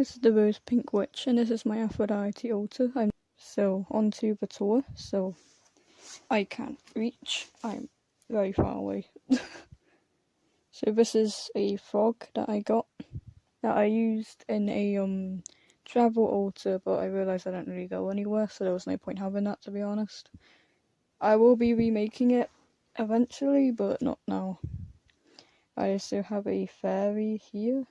This is the Rose Pink Witch, and this is my Aphrodite altar. I'm so onto the tour, so I can't reach. I'm very far away. So this is a frog that I got, that I used in a travel altar, but I realised I don't really go anywhere, so there was no point having that, to be honest. I will be remaking it eventually, but not now. I also have a fairy here.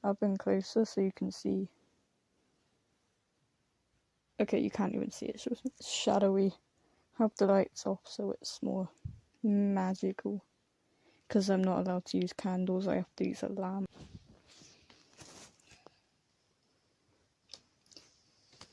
I'll bring closer so you can see. Okay, you can't even see it, so it's shadowy. Have the lights off so it's more magical. Because I'm not allowed to use candles, I have to use a lamp.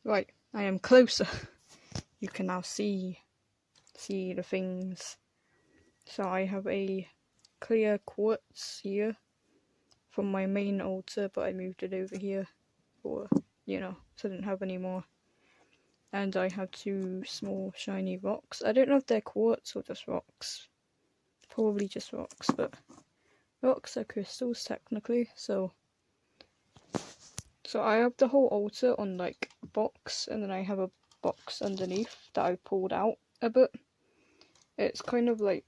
Right, I am closer. You can now see the things. So I have a clear quartz here from my main altar, but I moved it over here for, so I didn't have any more. And I have two small shiny rocks. I don't know if they're quartz or just rocks. Probably just rocks, but rocks are crystals technically, so I have the whole altar on like a box, and then I have a box underneath that I pulled out a bit. It's kind of like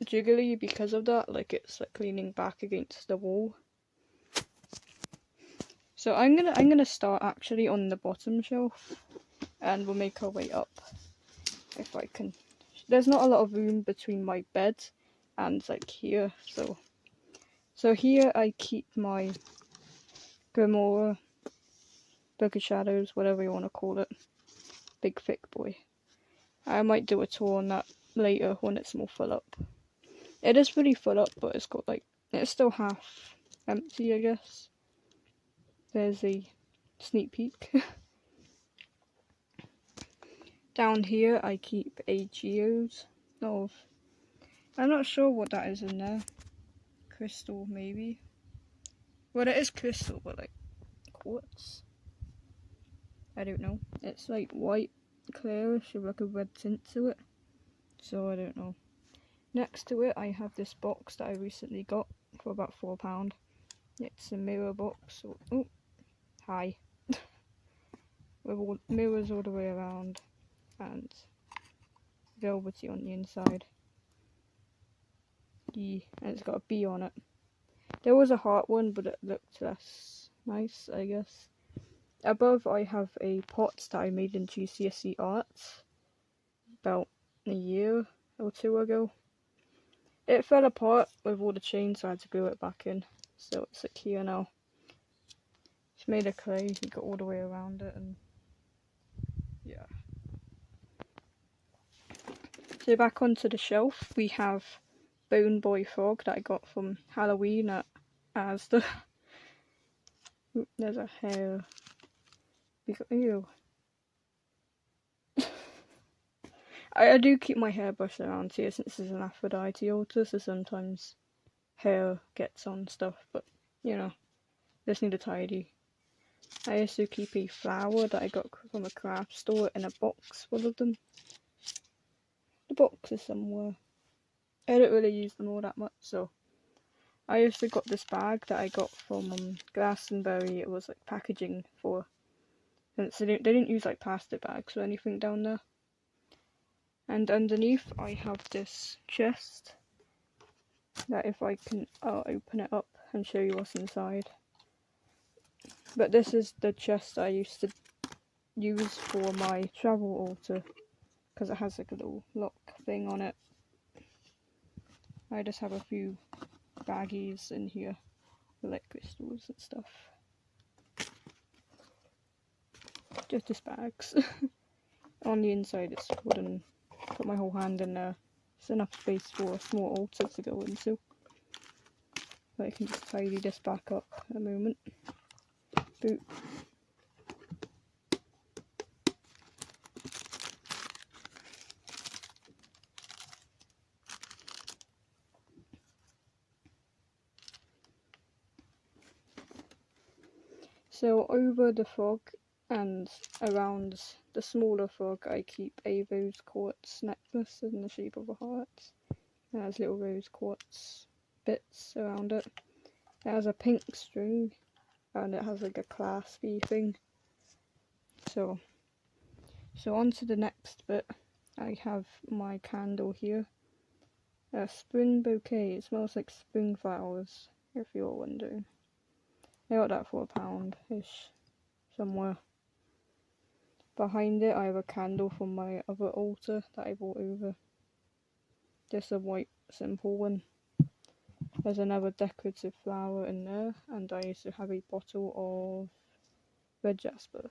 jiggly because of that, like it's like leaning back against the wall. So I'm gonna start actually on the bottom shelf, and we'll make our way up if I can. There's not a lot of room between my bed and like here, so here I keep my Grimoire, Book of Shadows, whatever you want to call it. Big thick boy. I might do a tour on that later when it's more full up. It is pretty full up, but it's got like, it's still half empty, I guess. There's a sneak peek. Down here I keep a geode of, I'm not sure what that is in there. Crystal maybe. Well, it is crystal, but like quartz. I don't know. It's like white, clearish with like a red tint to it. So I don't know. Next to it I have this box that I recently got for about £4. It's a mirror box. Oh, hi. With all mirrors all the way around and velvety on the inside. And it's got a bee on it. There was a heart one, but it looked less nice, I guess. Above I have a pot that I made in GCSE Arts about a year or two ago. It fell apart with all the chains, so I had to glue it back in. So it's like here now. It's made of clay, you got all the way around it, and yeah. So back onto the shelf, we have Bone Boy Frog that I got from Halloween at Asda. Oop, there's a hair. Ew. I do keep my hairbrush around here since this is an Aphrodite altar, so sometimes hair gets on stuff, but just need a tidy. I also keep a flower that I got from a craft store in a box full of them. The box is somewhere. I don't really use them all that much, so. I also got this bag that I got from Glastonbury. It was like packaging for, so they didn't use like plastic bags or anything down there. And underneath I have this chest that if I can open it up and show you what's inside. But this is the chest I used to use for my travel altar because it has like a little lock thing on it. I just have a few baggies in here with like crystals and stuff. Just bags. On the inside it's wooden. Put my whole hand in there. It's enough space for a small altar to go into. But I can just tidy this back up in a moment. Boop. So over the frog and around the smaller frog I keep a rose quartz necklace in the shape of a heart. It has little rose quartz bits around it. It has a pink string and it has like a claspy thing. So on to the next bit. I have my candle here. A spring bouquet. It smells like spring flowers, if you're wondering. I got that for £1-ish somewhere. Behind it I have a candle from my other altar that I brought over. Just a white simple one. There's another decorative flower in there, and I used to have a bottle of red jasper.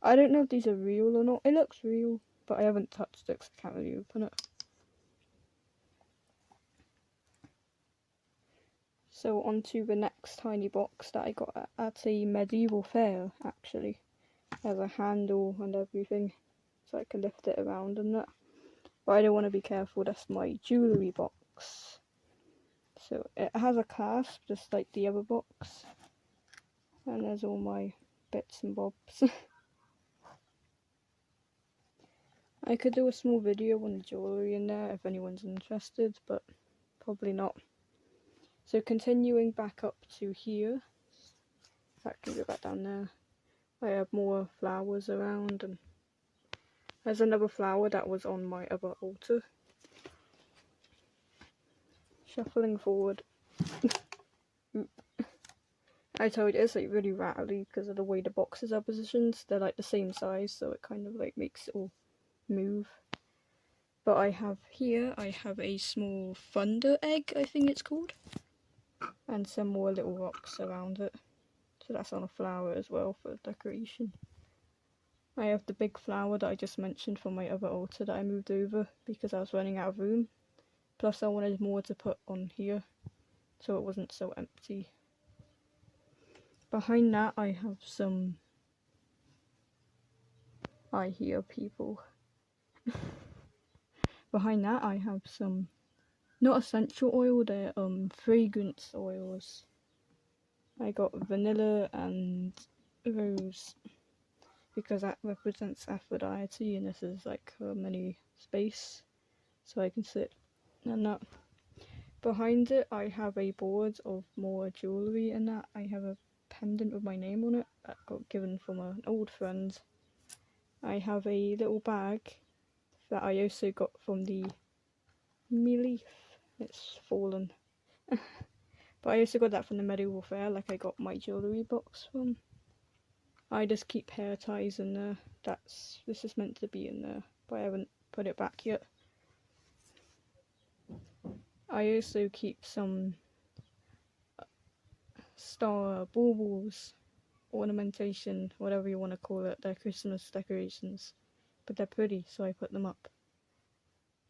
I don't know if these are real or not. It looks real, but I haven't touched it because I can't really open it. So on to the next tiny box that I got at a medieval fair, actually. Has a handle and everything, so I can lift it around and that. But I don't want to be careful, that's my jewellery box. So it has a clasp, just like the other box. And there's all my bits and bobs. I could do a small video on the jewellery in there if anyone's interested, but probably not. So continuing back up to here, I can go back down there. I have more flowers around, and there's another flower that was on my other altar. Shuffling forward. I told you it's like really rattly because of the way the boxes are positioned. They're like the same size, so it kind of like makes it all move. But I have a small thunder egg, I think it's called, and some more little rocks around it. So that's on a flower as well for decoration. I have the big flower that I just mentioned from my other altar that I moved over because I was running out of room. Plus I wanted more to put on here so it wasn't so empty. Behind that I have some... I hear people. Behind that I have some, not essential oil, they're fragrance oils. I got vanilla and rose because that represents Aphrodite, and this is like her mini space, so I can sit and that. Behind it I have a board of more jewellery, and that I have a pendant with my name on it that got given from an old friend. I have a little bag that I also got from the leaf. It's fallen. But I also got that from the medieval fair, like I got my jewellery box from. I just keep hair ties in there. This is meant to be in there, but I haven't put it back yet. I also keep some star baubles, ornamentation, whatever you want to call it. They're Christmas decorations, but they're pretty, so I put them up.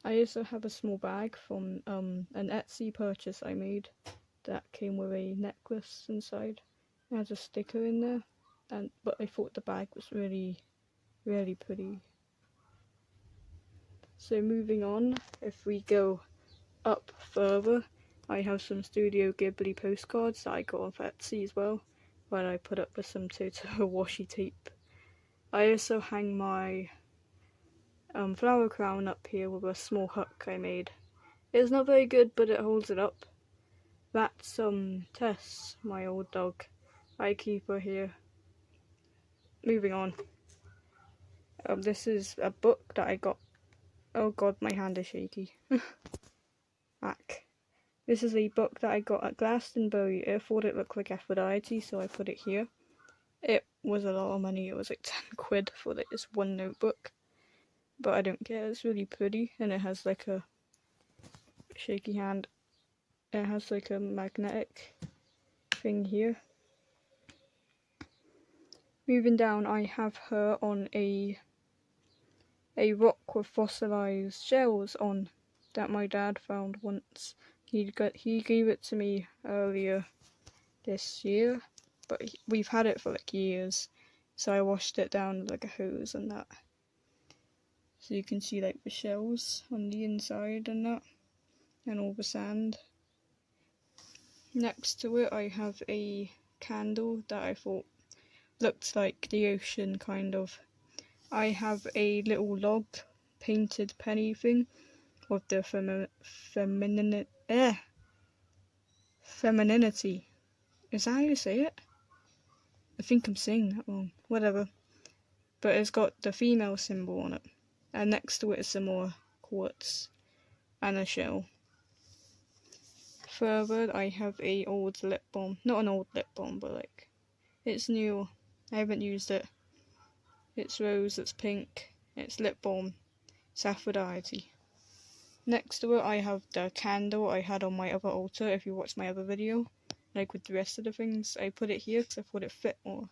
I also have a small bag from an Etsy purchase I made that came with a necklace inside. It has a sticker in there, but I thought the bag was really, really pretty. So moving on, if we go up further, I have some Studio Ghibli postcards that I got off Etsy as well, but I put up with some Totoro washi tape. I also hang my flower crown up here with a small hook I made. It's not very good, but it holds it up. That's Tess, my old dog. I keep her here. Moving on. This is a book that I got. Oh god, my hand is shaky. Back. This is a book that I got at Glastonbury. I thought it looked like Aphrodite, so I put it here. It was a lot of money. It was like 10 quid for this one notebook. But I don't care, it's really pretty, and it has like a shaky hand. It has like a magnetic thing here. Moving down, I have her on a rock with fossilized shells on that my dad found once. He gave it to me earlier this year, but we've had it for like years, so I washed it down with like a hose and that. So you can see like the shells on the inside and that, and all the sand. Next to it I have a candle that I thought looked like the ocean, kind of. I have a little log painted penny thing with the femininity Is that how you say it? I think I'm saying that wrong. Whatever. But it's got the female symbol on it. And next to it is some more quartz and a shell. Further, I have a old lip balm. Not an old lip balm, but like, it's new. I haven't used it. It's rose, it's pink, it's lip balm. It's Aphrodite. Next to it, I have the candle I had on my other altar. If you watched my other video, like with the rest of the things, I put it here because I thought it fit more.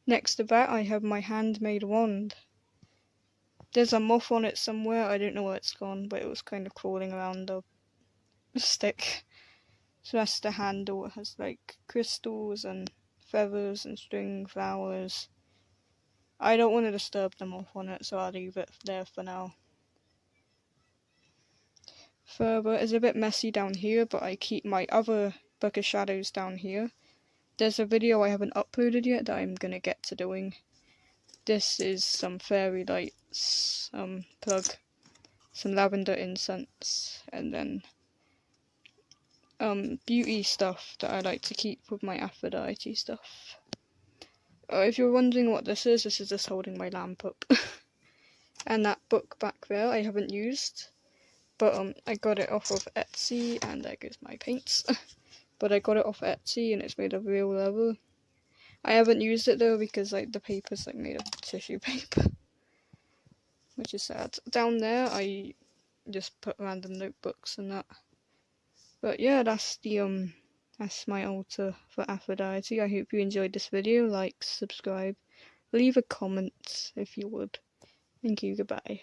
Next to that, I have my handmade wand. There's a moth on it somewhere. I don't know where it's gone, but it was kind of crawling around the stick. So that's the handle. It has like crystals and feathers and string, flowers. I don't want to disturb the moth on it, so I'll leave it there for now. Further, it's a bit messy down here, but I keep my other book of shadows down here. There's a video I haven't uploaded yet that I'm gonna get to doing. This is some fairy lights, plug, some lavender incense, and then beauty stuff that I like to keep with my Aphrodite stuff. If you're wondering what this is just holding my lamp up. And that book back there I haven't used, but I got it off of Etsy, and there goes my paints. But I got it off Etsy and it's made of real leather. I haven't used it though because like the paper's like made of tissue paper, which is sad. Down there I just put random notebooks and that. But yeah, that's my altar for Aphrodite. I hope you enjoyed this video. Like, subscribe, leave a comment if you would. Thank you, goodbye.